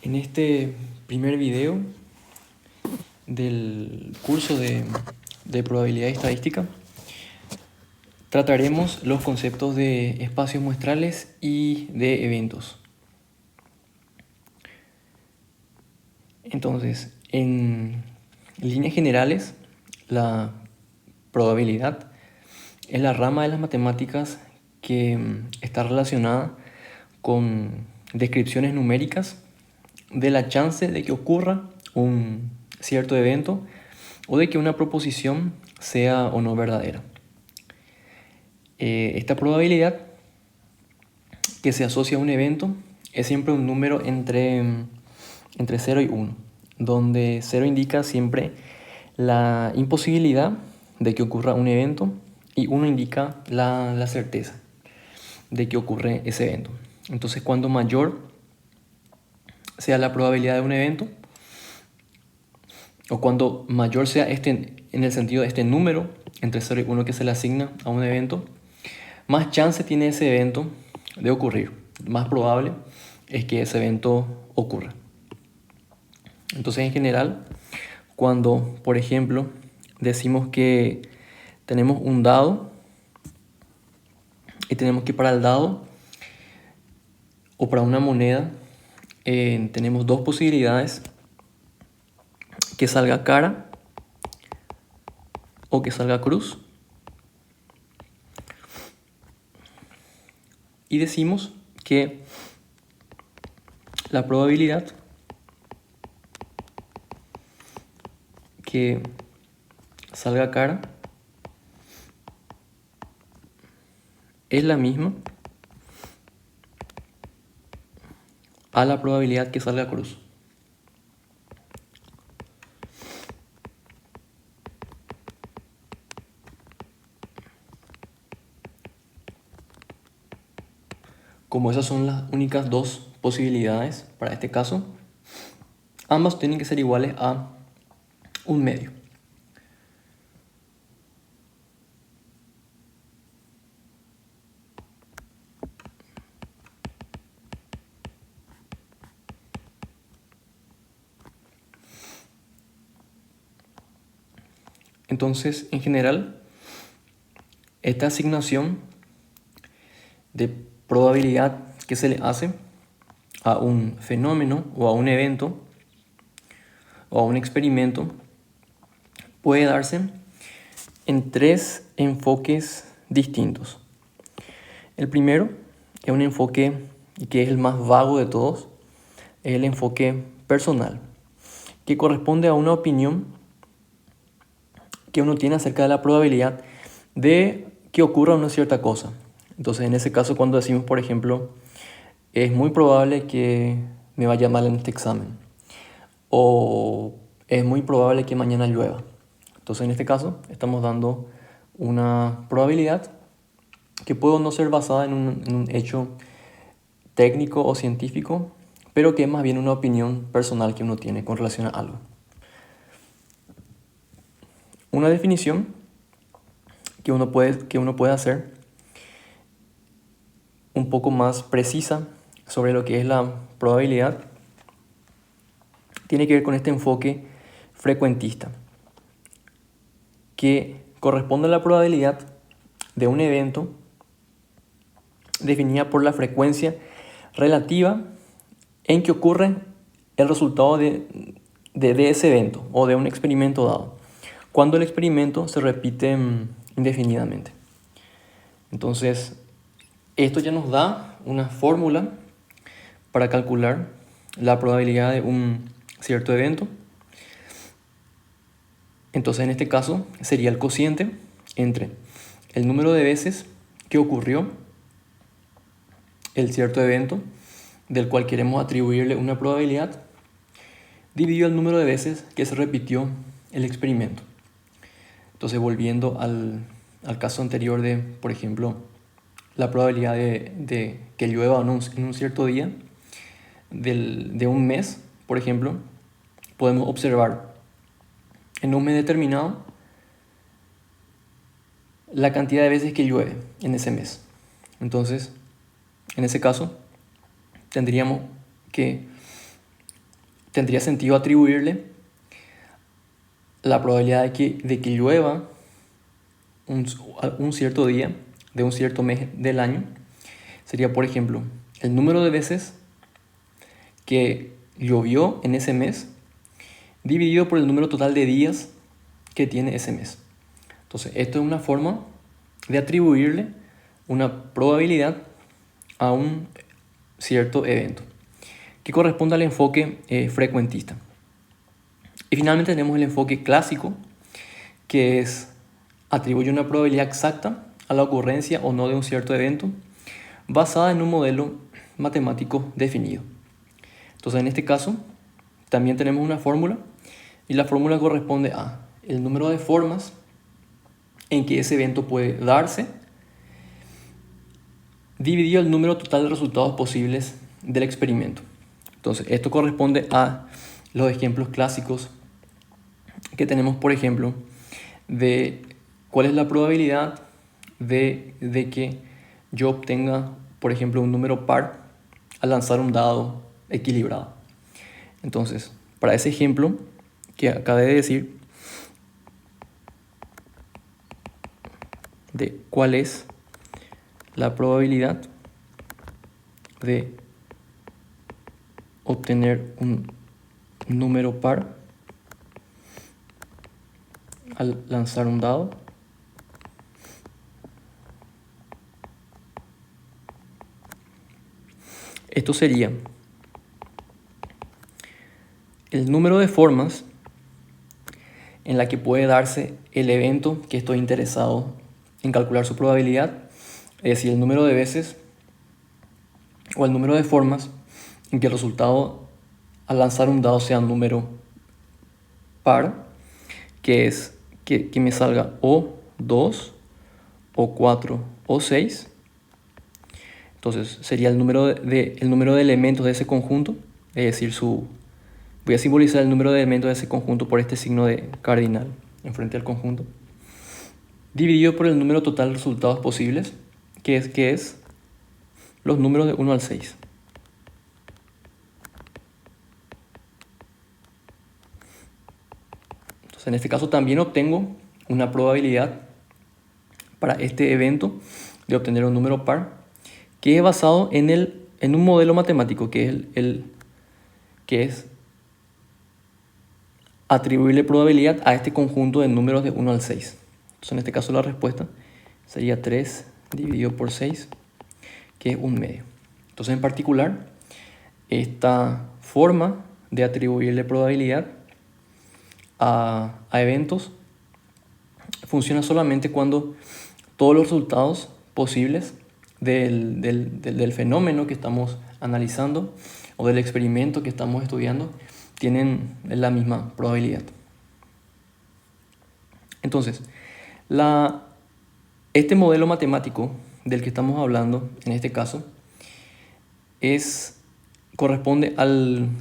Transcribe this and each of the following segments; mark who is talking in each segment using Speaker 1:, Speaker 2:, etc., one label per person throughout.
Speaker 1: En este primer video del curso de probabilidad estadística trataremos los conceptos de espacios muestrales y de eventos. Entonces, en líneas generales, la probabilidad es la rama de las matemáticas que está relacionada con descripciones numéricas de la chance de que ocurra un cierto evento o de que una proposición sea o no verdadera. Esta probabilidad que se asocia a un evento es siempre un número entre 0 y 1, donde 0 indica siempre la imposibilidad de que ocurra un evento y 1 indica la certeza de que ocurre ese evento. Entonces, cuando mayor sea la probabilidad de un evento, o cuando mayor sea en el sentido de este número entre 0 y 1 que se le asigna a un evento, más chance tiene ese evento de ocurrir. Más probable es que ese evento ocurra. Entonces, en general, cuando, por ejemplo, decimos que tenemos un dado y tenemos que para el dado o para una moneda tenemos dos posibilidades: que salga cara o que salga cruz. Y decimos que la probabilidad que salga cara es la misma a la probabilidad que salga cruz. Como esas son las únicas dos posibilidades para este caso, ambas tienen que ser iguales a un medio. Entonces, en general, esta asignación de probabilidad que se le hace a un fenómeno o a un evento o a un experimento puede darse en tres enfoques distintos. El primero es un enfoque que es el más vago de todos, es el enfoque personal, que corresponde a una opinión que uno tiene acerca de la probabilidad de que ocurra una cierta cosa. Entonces, en ese caso, cuando decimos, por ejemplo, es muy probable que me vaya mal en este examen, o es muy probable que mañana llueva. Entonces, en este caso, estamos dando una probabilidad que puede no ser basada en un hecho técnico o científico, pero que es más bien una opinión personal que uno tiene con relación a algo. Una definición que uno puede hacer un poco más precisa sobre lo que es la probabilidad tiene que ver con este enfoque frecuentista, que corresponde a la probabilidad de un evento definida por la frecuencia relativa en que ocurre el resultado de ese evento o de un experimento dado, cuando el experimento se repite indefinidamente. Entonces, esto ya nos da una fórmula para calcular la probabilidad de un cierto evento. Entonces, en este caso, sería el cociente entre el número de veces que ocurrió el cierto evento, del cual queremos atribuirle una probabilidad, dividido el número de veces que se repitió el experimento. Entonces, volviendo al caso anterior de, por ejemplo, la probabilidad de que llueva en un cierto día de un mes, por ejemplo, podemos observar en un mes determinado la cantidad de veces que llueve en ese mes. Entonces, en ese caso, tendríamos que tendría sentido atribuirle la probabilidad de que llueva un cierto día de un cierto mes del año. Sería, por ejemplo, el número de veces que llovió en ese mes dividido por el número total de días que tiene ese mes. Entonces, esto es una forma de atribuirle una probabilidad a un cierto evento que corresponde al enfoque frecuentista. Y finalmente tenemos el enfoque clásico, que es atribuye una probabilidad exacta a la ocurrencia o no de un cierto evento basada en un modelo matemático definido. Entonces, en este caso, también tenemos una fórmula y la fórmula corresponde a el número de formas en que ese evento puede darse dividido el número total de resultados posibles del experimento. Entonces, esto corresponde a los ejemplos clásicos que tenemos, por ejemplo, de cuál es la probabilidad de que yo obtenga, por ejemplo, un número par al lanzar un dado equilibrado. Entonces, para ese ejemplo que acabé de decir, de cuál es la probabilidad de obtener un número par al lanzar un dado, esto sería el número de formas en la que puede darse el evento que estoy interesado en calcular su probabilidad, es decir, el número de veces o el número de formas en que el resultado al lanzar un dado sea un número par, que es que me salga o 2, o 4, o 6. Entonces sería el número de elementos de ese conjunto, es decir, voy a simbolizar el número de elementos de ese conjunto por este signo de cardinal enfrente al conjunto, dividido por el número total de resultados posibles, que es los números de 1 al 6. Entonces, en este caso también obtengo una probabilidad para este evento de obtener un número par, que es basado en un modelo matemático, que es atribuirle probabilidad a este conjunto de números de 1 al 6. Entonces, en este caso la respuesta sería 3 dividido por 6, que es un medio. Entonces, en particular, esta forma de atribuirle probabilidad a eventos funciona solamente cuando todos los resultados posibles del fenómeno que estamos analizando o del experimento que estamos estudiando tienen la misma probabilidad. Entonces, este modelo matemático del que estamos hablando en este caso corresponde al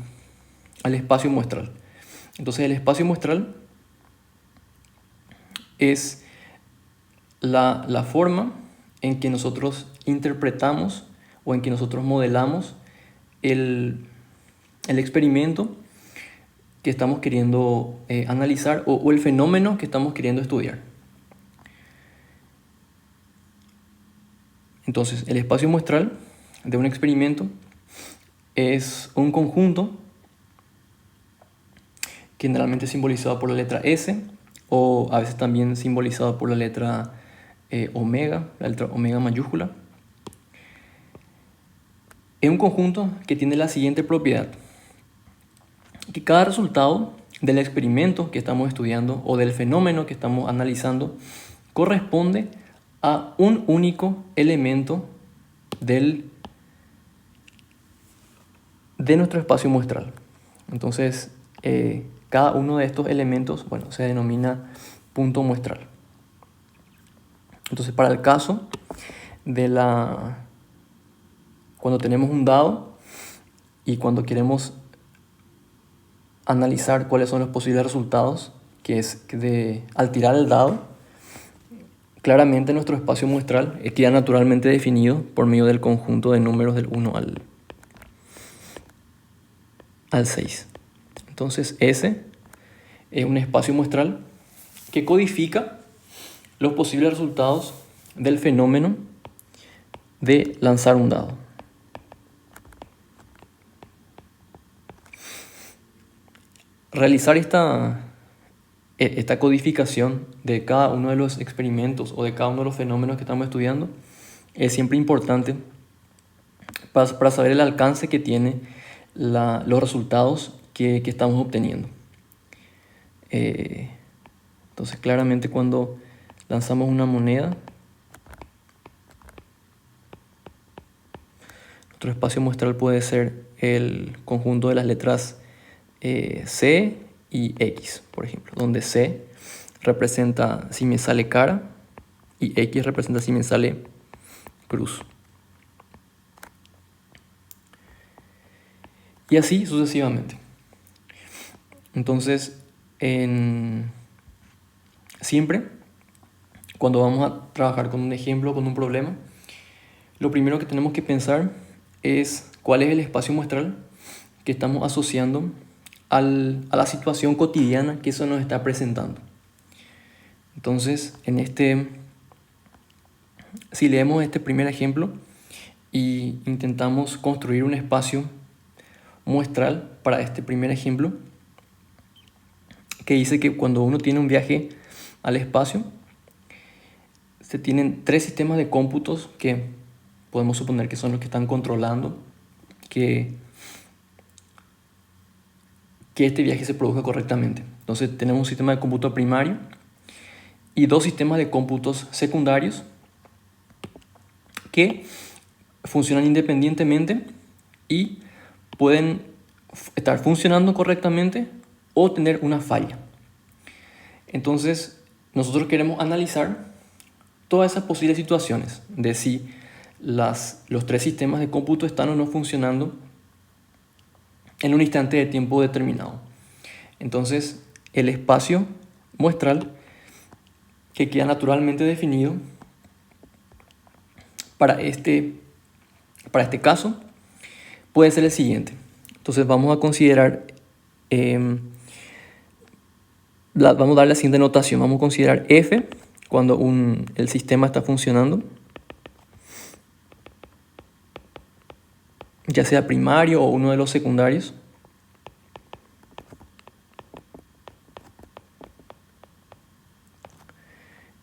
Speaker 1: espacio muestral. Entonces, el espacio muestral es la forma en que nosotros interpretamos o en que nosotros modelamos el experimento que estamos queriendo analizar o el fenómeno que estamos queriendo estudiar. Entonces, el espacio muestral de un experimento es un conjunto generalmente simbolizado por la letra S, o a veces también simbolizado por la letra omega, la letra omega mayúscula. Es un conjunto que tiene la siguiente propiedad: que cada resultado del experimento que estamos estudiando o del fenómeno que estamos analizando corresponde a un único elemento de nuestro espacio muestral. Entonces, cada uno de estos elementos, se denomina punto muestral. Entonces, para el caso cuando tenemos un dado y cuando queremos analizar cuáles son los posibles resultados, que es al tirar el dado, claramente nuestro espacio muestral queda naturalmente definido por medio del conjunto de números del 1 al 6. Entonces S es un espacio muestral que codifica los posibles resultados del fenómeno de lanzar un dado. Realizar esta codificación de cada uno de los experimentos o de cada uno de los fenómenos que estamos estudiando es siempre importante para saber el alcance que tiene los resultados que estamos obteniendo. Entonces, claramente cuando lanzamos una moneda, nuestro espacio muestral puede ser el conjunto de las letras C y X, por ejemplo, donde C representa si me sale cara y X representa si me sale cruz. Y así sucesivamente. Entonces, siempre cuando vamos a trabajar con un ejemplo, con un problema, lo primero que tenemos que pensar es cuál es el espacio muestral que estamos asociando a la situación cotidiana que eso nos está presentando. Entonces, si leemos este primer ejemplo y intentamos construir un espacio muestral para este primer ejemplo, que dice que cuando uno tiene un viaje al espacio, se tienen 3 sistemas de cómputos que podemos suponer que son los que están controlando que este viaje se produzca correctamente. Entonces tenemos un sistema de cómputo primario y 2 sistemas de cómputos secundarios que funcionan independientemente y pueden estar funcionando correctamente o tener una falla. Entonces, nosotros queremos analizar todas esas posibles situaciones de si los 3 sistemas de cómputo están o no funcionando en un instante de tiempo determinado. Entonces, el espacio muestral que queda naturalmente definido para este caso puede ser el siguiente. Entonces vamos a considerar, vamos a dar la siguiente notación. Vamos a considerar F cuando el sistema está funcionando, ya sea primario o uno de los secundarios.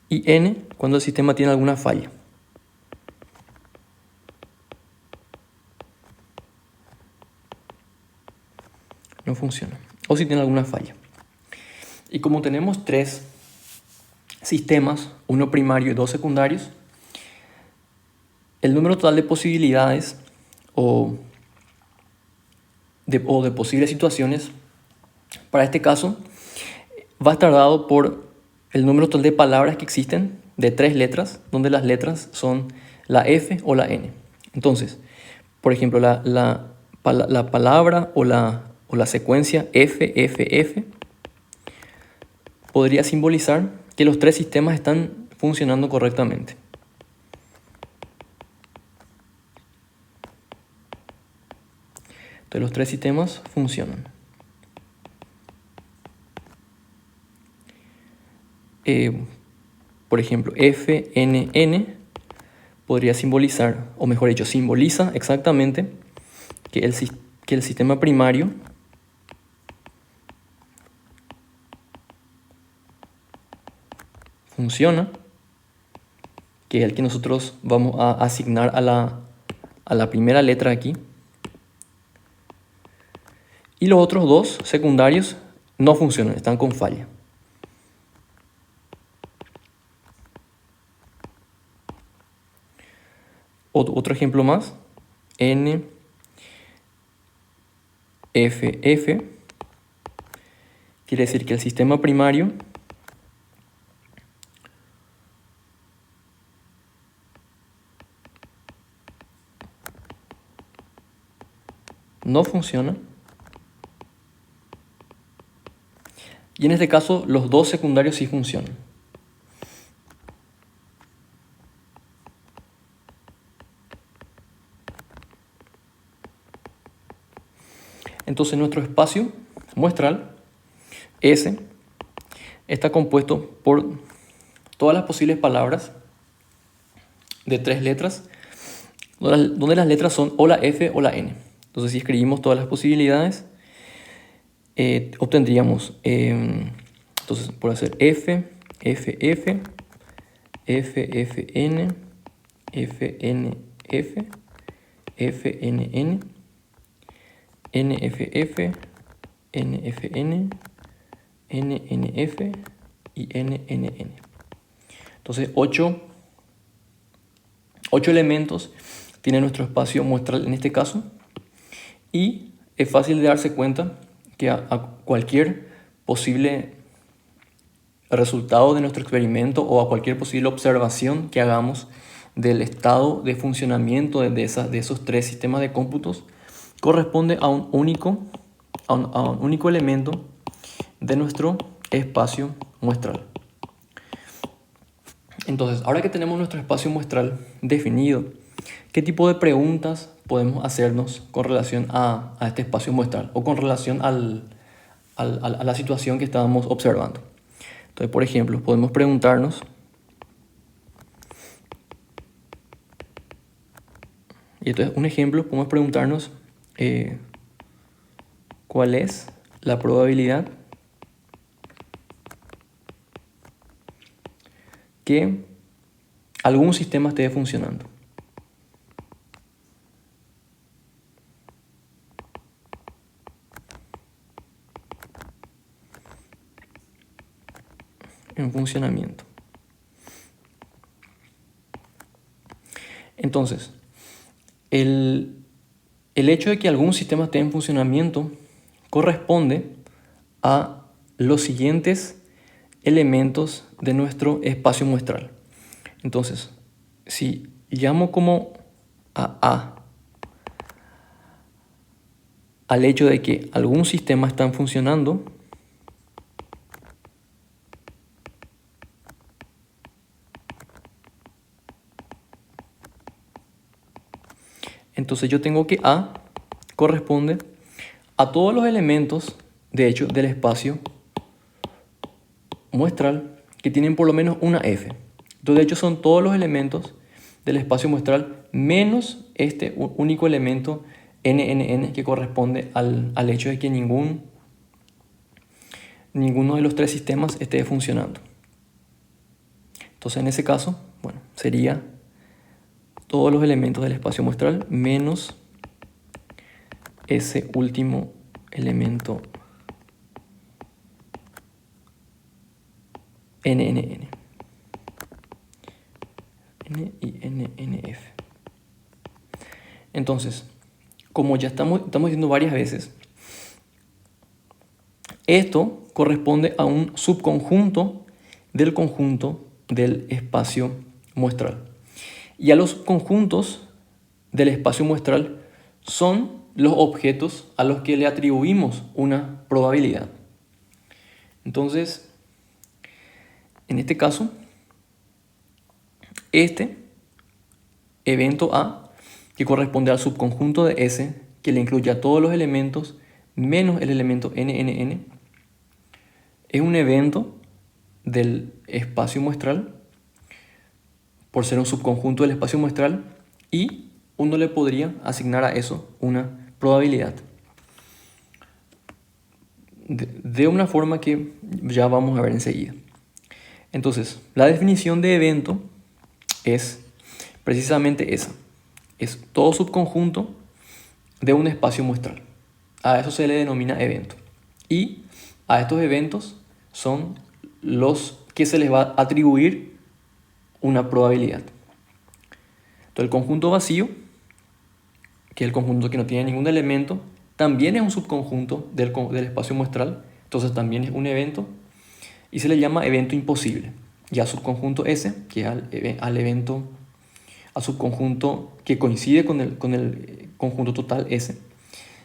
Speaker 1: Y N cuando el sistema tiene alguna falla. No funciona. O si tiene alguna falla. Y como tenemos 3 sistemas, uno primario y 2 secundarios, el número total de posibilidades o de posibles situaciones para este caso va a estar dado por el número total de palabras que existen de 3 letras, donde las letras son la F o la N. Entonces, por ejemplo, la palabra o la secuencia F, F, F podría simbolizar que los 3 sistemas están funcionando correctamente. Entonces los 3 sistemas funcionan. Por ejemplo, F, N, N podría simbolizar, o mejor dicho, simboliza exactamente que el sistema primario funciona, que es el que nosotros vamos a asignar a la primera letra aquí. Y los otros 2 secundarios no funcionan, están con falla. Otro ejemplo más, N, F, F, quiere decir que el sistema primario no funciona. Y en este caso, los 2 secundarios sí funcionan. Entonces nuestro espacio muestral, S, está compuesto por todas las posibles palabras de 3 letras, donde las letras son o la F o la N. Entonces, si escribimos todas las posibilidades, obtendríamos, entonces, por hacer F, F, F, F, F, N, F, N, F, F, N, N, N, F, F, N, F, N, N, N, F y N, N, N. Entonces, 8 elementos tiene nuestro espacio muestral en este caso, y es fácil de darse cuenta que a cualquier posible resultado de nuestro experimento o a cualquier posible observación que hagamos del estado de funcionamiento de esos 3 sistemas de cómputos, corresponde a un único elemento de nuestro espacio muestral. Entonces, ahora que tenemos nuestro espacio muestral definido, ¿qué tipo de preguntas podemos hacernos con relación a este espacio muestral o con relación a la situación que estábamos observando? Entonces, por ejemplo, podemos preguntarnos, y esto es un ejemplo, podemos preguntarnos ¿cuál es la probabilidad que algún sistema esté funcionando? En funcionamiento. Entonces, el hecho de que algún sistema esté en funcionamiento corresponde a los siguientes elementos de nuestro espacio muestral. Entonces, si llamo como A al hecho de que algún sistema está funcionando, entonces yo tengo que A corresponde a todos los elementos, de hecho, del espacio muestral que tienen por lo menos una F. Entonces, de hecho, son todos los elementos del espacio muestral menos este único elemento NNN que corresponde al hecho de que ninguno de los 3 sistemas esté funcionando. Entonces, en ese caso, bueno, sería todos los elementos del espacio muestral menos ese último elemento NNN. N y NNF. Entonces, como ya estamos diciendo varias veces, esto corresponde a un subconjunto del conjunto del espacio muestral. Y a los conjuntos del espacio muestral son los objetos a los que le atribuimos una probabilidad. Entonces, en este caso, este evento A, que corresponde al subconjunto de S, que le incluye a todos los elementos menos el elemento NNN, es un evento del espacio muestral por ser un subconjunto del espacio muestral, y uno le podría asignar a eso una probabilidad de una forma que ya vamos a ver enseguida. Entonces, la definición de evento es precisamente esa. Es todo subconjunto de un espacio muestral. A eso se le denomina evento. Y a estos eventos son los que se les va a atribuir una probabilidad. Entonces, el conjunto vacío, que es el conjunto que no tiene ningún elemento, también es un subconjunto del espacio muestral. Entonces, también es un evento y se le llama evento imposible. Y al subconjunto S, que es al subconjunto que coincide con el conjunto total S,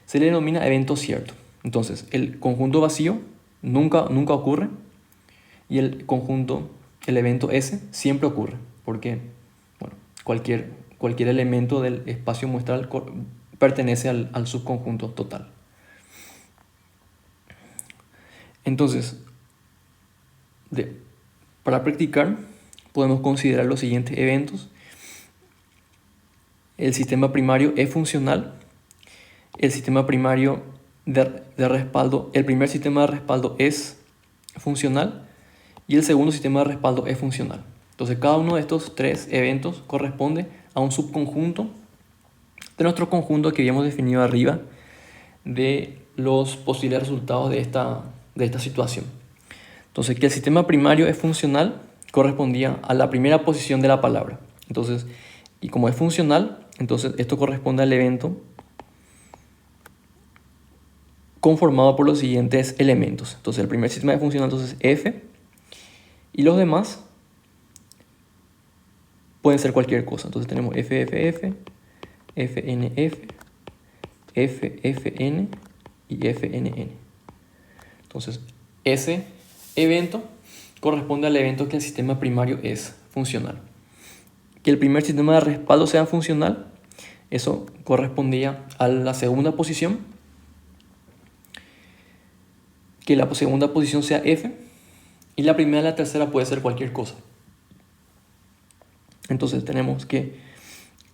Speaker 1: se le denomina evento cierto. Entonces, el conjunto vacío nunca ocurre, y el evento S siempre ocurre, porque bueno, cualquier elemento del espacio muestral pertenece al subconjunto total. Entonces, para practicar, podemos considerar los siguientes eventos. El sistema primario es funcional. El sistema primario de respaldo, el primer sistema de respaldo es funcional y el segundo sistema de respaldo es funcional. Entonces, cada uno de estos tres eventos corresponde a un subconjunto de nuestro conjunto que habíamos definido arriba de los posibles resultados de esta situación. Entonces, que el sistema primario es funcional correspondía a la primera posición de la palabra. Entonces, y como es funcional, entonces esto corresponde al evento conformado por los siguientes elementos. Entonces, el primer sistema es funcional, entonces f, y los demás pueden ser cualquier cosa. Entonces tenemos FFF, FNF, FFN y FNN. Entonces, ese evento corresponde al evento que el sistema primario es funcional. Que el primer sistema de respaldo sea funcional, eso correspondía a la segunda posición. Que la segunda posición sea F y la primera y la tercera puede ser cualquier cosa. Entonces tenemos que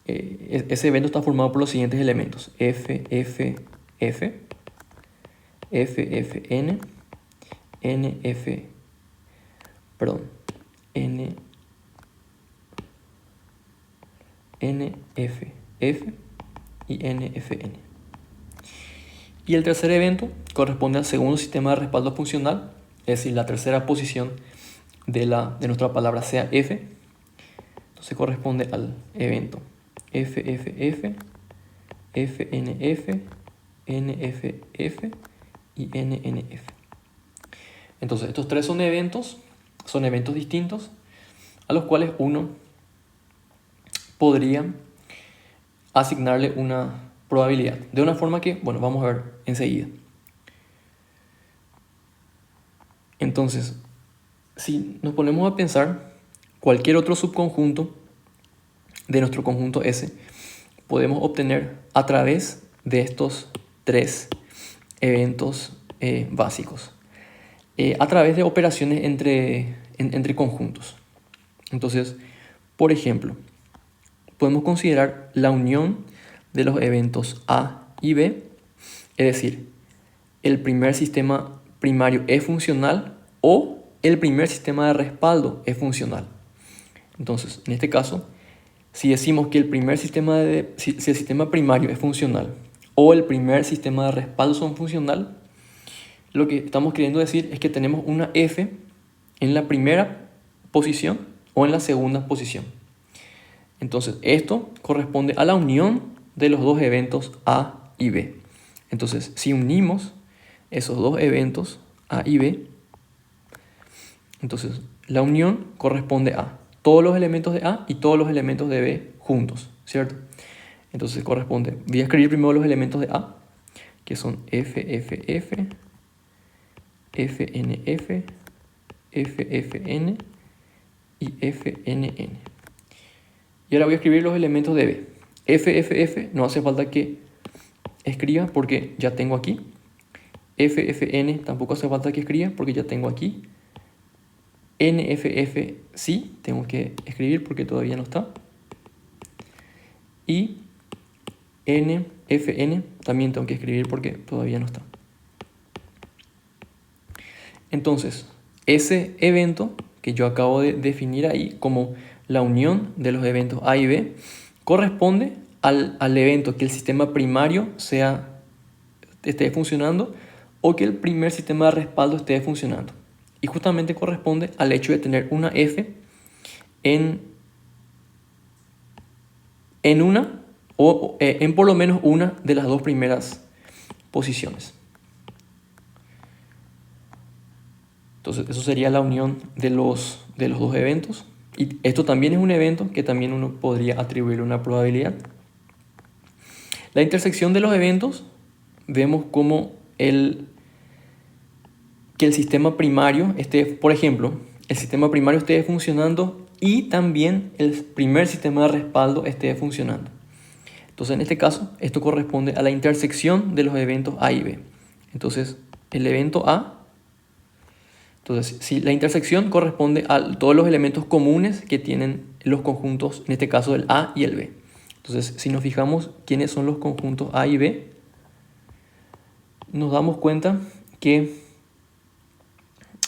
Speaker 1: ese evento está formado por los siguientes elementos: F, F, F, F, F, N, N, F, perdón, N, N, F, F y N, F, N. Y el tercer evento corresponde al segundo sistema de respaldo funcional, es decir, la tercera posición de nuestra palabra sea F. Entonces corresponde al evento FFF, FNF, NFF y NNF. Entonces estos tres son eventos distintos a los cuales uno podría asignarle una probabilidad, de una forma que, bueno, vamos a ver enseguida. Entonces, si nos ponemos a pensar, cualquier otro subconjunto de nuestro conjunto S podemos obtener a través de estos tres eventos básicos, a través de operaciones entre conjuntos. Entonces, por ejemplo, podemos considerar la unión de los eventos A y B, es decir, el primer sistema primario es funcional o el primer sistema de respaldo es funcional. Entonces, en este caso, si decimos que si el sistema primario es funcional o el primer sistema de respaldo son funcional, lo que estamos queriendo decir es que tenemos una F en la primera posición o en la segunda posición. Entonces, esto corresponde a la unión de los dos eventos A y B. Entonces, si unimos esos dos eventos A y B, entonces la unión corresponde a todos los elementos de A y todos los elementos de B juntos, ¿cierto? Entonces corresponde, voy a escribir primero los elementos de A, que son FFF, FNF, FFN y FNN. Y ahora voy a escribir los elementos de B. FFF no hace falta que escriba porque ya tengo aquí. FFN tampoco hace falta que escriba porque ya tengo aquí. NFF sí, tengo que escribir porque todavía no está. Y NFN también tengo que escribir porque todavía no está. Entonces, ese evento que yo acabo de definir ahí como la unión de los eventos A y B corresponde al evento que el sistema primario esté funcionando o que el primer sistema de respaldo esté funcionando. Y justamente corresponde al hecho de tener una F en una o en por lo menos una de las dos primeras posiciones. Entonces, eso sería la unión de los dos eventos. Y esto también es un evento que también uno podría atribuirle una probabilidad. La intersección de los eventos, vemos como que el sistema primario esté, por ejemplo, el sistema primario esté funcionando y también el primer sistema de respaldo esté funcionando. Entonces, en este caso, esto corresponde a la intersección de los eventos A y B. Entonces, el evento A Entonces, si la intersección corresponde a todos los elementos comunes que tienen los conjuntos, en este caso el A y el B. Entonces, si nos fijamos quiénes son los conjuntos A y B, nos damos cuenta que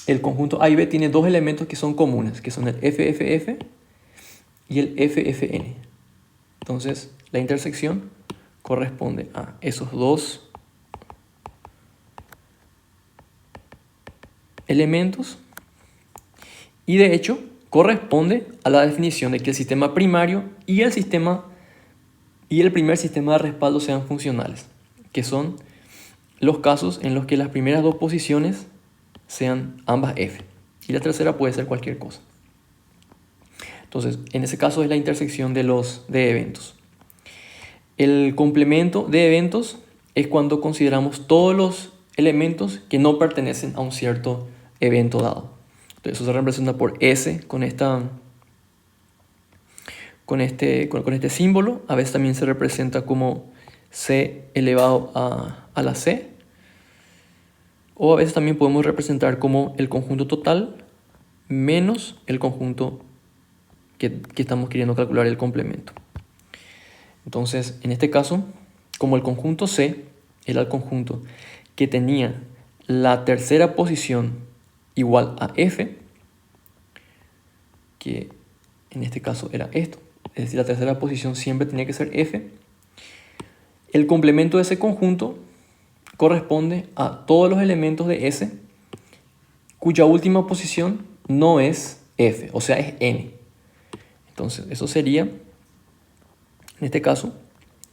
Speaker 1: el conjunto A y B tiene dos elementos que son comunes, que son el FFF y el FFN. Entonces, la intersección corresponde a esos dos elementos y de hecho corresponde a la definición de que el sistema primario y el primer sistema de respaldo sean funcionales, que son los casos en los que las primeras dos posiciones sean ambas F y la tercera puede ser cualquier cosa. Entonces, en ese caso es la intersección de eventos. El complemento de eventos es cuando consideramos todos los elementos que no pertenecen a un cierto evento dado. Entonces, eso se representa por S con este símbolo. A veces también se representa como C elevado a la C. O a veces también podemos representar como el conjunto total menos el conjunto que estamos queriendo calcular el complemento. Entonces, en este caso, como el conjunto C era el conjunto que tenía la tercera posición igual a F, que en este caso era esto, es decir, la tercera posición siempre tenía que ser F, el complemento de ese conjunto corresponde a todos los elementos de S cuya última posición no es F, o sea, es N. Entonces, eso sería, en este caso,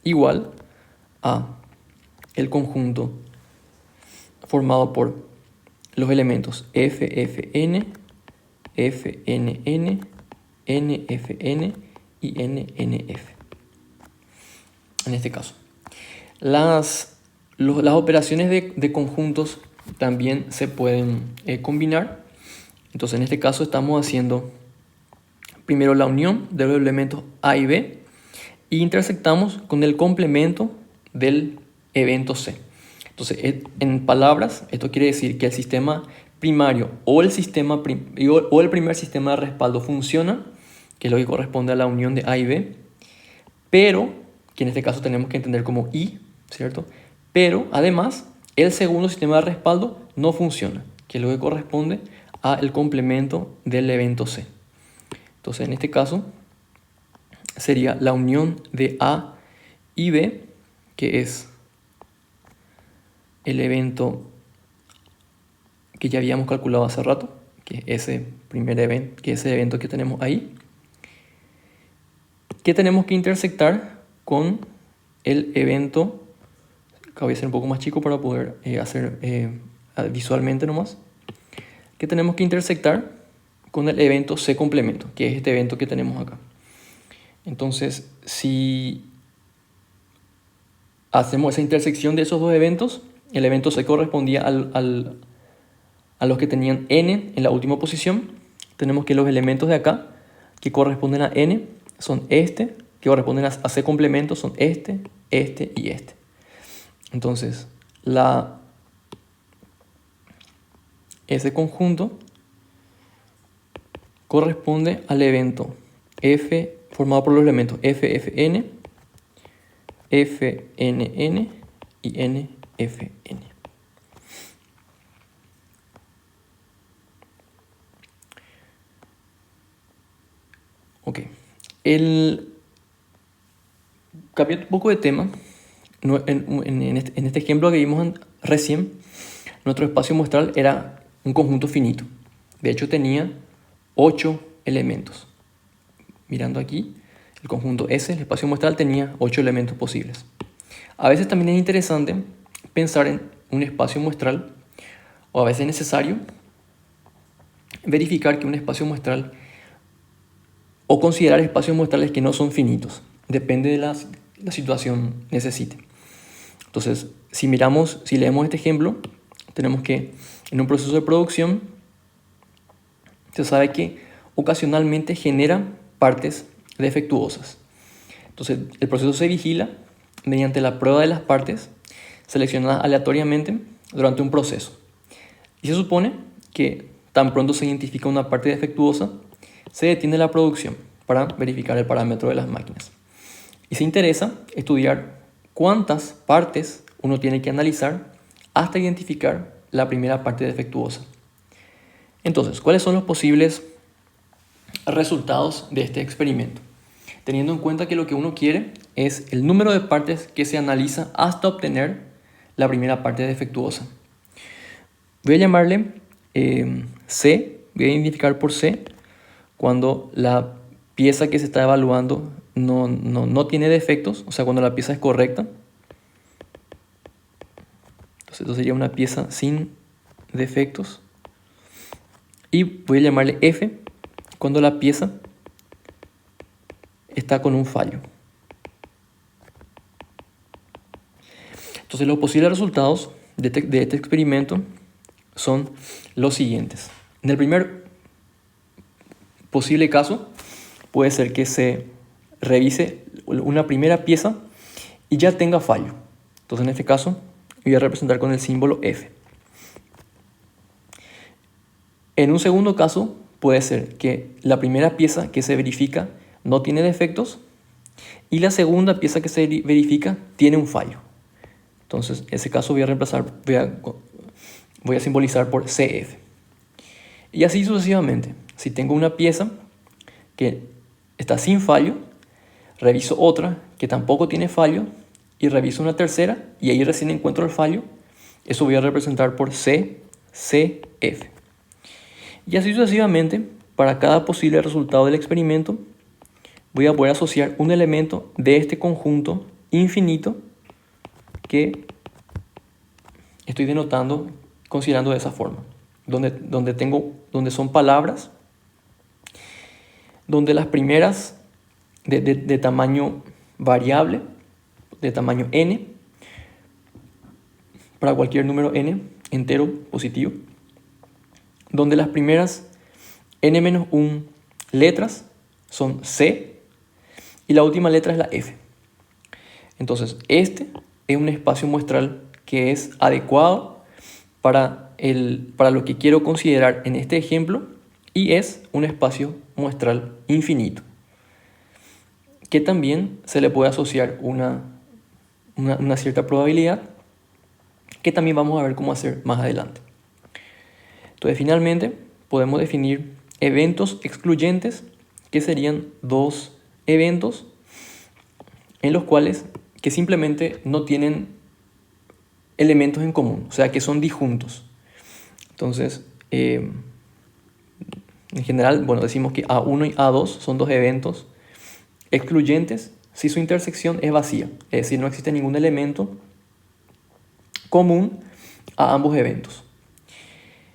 Speaker 1: igual a el conjunto formado por los elementos FFN, FNN, NFN y NNF. En este caso, las operaciones de conjuntos también se pueden combinar. Entonces, en este caso estamos haciendo primero la unión de los elementos A y B y intersectamos con el complemento del evento C. Entonces, en palabras, esto quiere decir que el sistema primario o el primer sistema de respaldo funciona, que es lo que corresponde a la unión de A y B, pero, que en este caso tenemos que entender como I, ¿cierto? Pero, además, el segundo sistema de respaldo no funciona, que es lo que corresponde al complemento del evento C. Entonces, en este caso, sería la unión de A y B, que es el evento que ya habíamos calculado hace rato, que es ese primer evento, que es ese evento que tenemos ahí, que tenemos que intersectar con el evento, que voy a hacer un poco más chico para poder hacer visualmente nomás, que tenemos que intersectar con el evento C complemento, que es este evento que tenemos acá. Entonces, si hacemos esa intersección de esos dos eventos, el evento C correspondía a los que tenían N en la última posición. Tenemos que los elementos de acá que corresponden a N son que corresponden a C complemento, son este y este. Entonces, ese conjunto corresponde al evento F formado por los elementos FFN, FNN y NFN. Ok. Cambiando un poco de tema, en este ejemplo que vimos recién, nuestro espacio muestral era un conjunto finito. De hecho, tenía 8 elementos. Mirando aquí, el conjunto S, el espacio muestral, tenía 8 elementos posibles. A veces también es interesante pensar en un espacio muestral, o a veces es necesario verificar que un espacio muestral, o considerar espacios muestrales que no son finitos, depende de la situación necesite. Entonces, si leemos este ejemplo, tenemos que en un proceso de producción se sabe que ocasionalmente genera partes defectuosas. Entonces, el proceso se vigila mediante la prueba de las partes seleccionadas aleatoriamente durante un proceso. Y se supone que tan pronto se identifica una parte defectuosa, se detiene la producción para verificar el parámetro de las máquinas. Y se interesa estudiar cuántas partes uno tiene que analizar hasta identificar la primera parte defectuosa. Entonces, ¿cuáles son los posibles resultados de este experimento? Teniendo en cuenta que lo que uno quiere es el número de partes que se analiza hasta obtener la primera parte defectuosa. Voy a llamarle C, voy a identificar por C cuando la pieza que se está evaluando no tiene defectos, o sea, cuando la pieza es correcta. Entonces, esto sería una pieza sin defectos. Y voy a llamarle F cuando la pieza está con un fallo. Entonces, los posibles resultados de este experimento son los siguientes. En el primer posible caso, puede ser que se revise una primera pieza y ya tenga fallo. Entonces, en este caso, voy a representar con el símbolo F. En un segundo caso, puede ser que la primera pieza que se verifica no tiene defectos y la segunda pieza que se verifica tiene un fallo. Entonces, en ese caso voy a simbolizar por CF. Y así sucesivamente. Si tengo una pieza que está sin fallo, reviso otra que tampoco tiene fallo y reviso una tercera y ahí recién encuentro el fallo. Eso voy a representar por CF. Y así sucesivamente, para cada posible resultado del experimento, voy a poder asociar un elemento de este conjunto infinito que estoy denotando considerando de esa forma, donde son palabras, donde las primeras de tamaño variable, de tamaño n, para cualquier número n, entero, positivo, donde las primeras n-1 letras son C y la última letra es la F. Entonces, este es un espacio muestral que es adecuado para lo que quiero considerar en este ejemplo y es un espacio muestral infinito, que también se le puede asociar una cierta probabilidad, que también vamos a ver cómo hacer más adelante. Entonces, finalmente, podemos definir eventos excluyentes, que serían dos eventos en los cuales que simplemente no tienen elementos en común, o sea, que son disjuntos. Entonces, en general, decimos que A1 y A2 son dos eventos excluyentes si su intersección es vacía, es decir, no existe ningún elemento común a ambos eventos.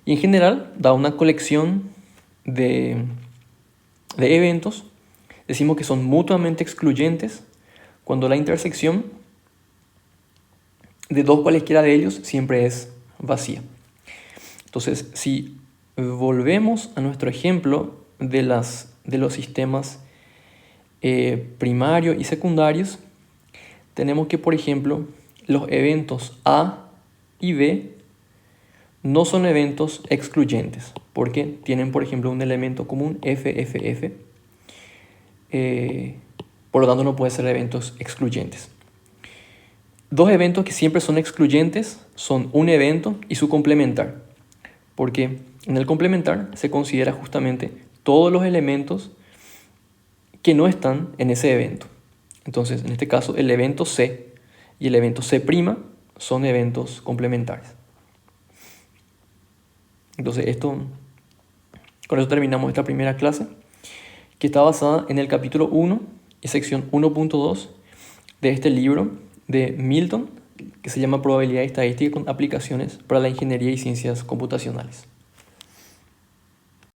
Speaker 1: Y en general, dada una colección de eventos, decimos que son mutuamente excluyentes cuando la intersección de dos cualesquiera de ellos siempre es vacía. Entonces, si volvemos a nuestro ejemplo de los sistemas primarios y secundarios, tenemos que, por ejemplo, los eventos A y B no son eventos excluyentes, porque tienen, por ejemplo, un elemento común FFF. Por lo tanto, no pueden ser eventos excluyentes. Dos eventos que siempre son excluyentes son un evento y su complementar, porque en el complementar se considera justamente todos los elementos que no están en ese evento. Entonces, en este caso, el evento C y el evento C' son eventos complementarios. Entonces, con eso terminamos esta primera clase, que está basada en el capítulo 1 y sección 1.2 de este libro de Milton, que se llama Probabilidad y Estadística con aplicaciones para la ingeniería y ciencias computacionales.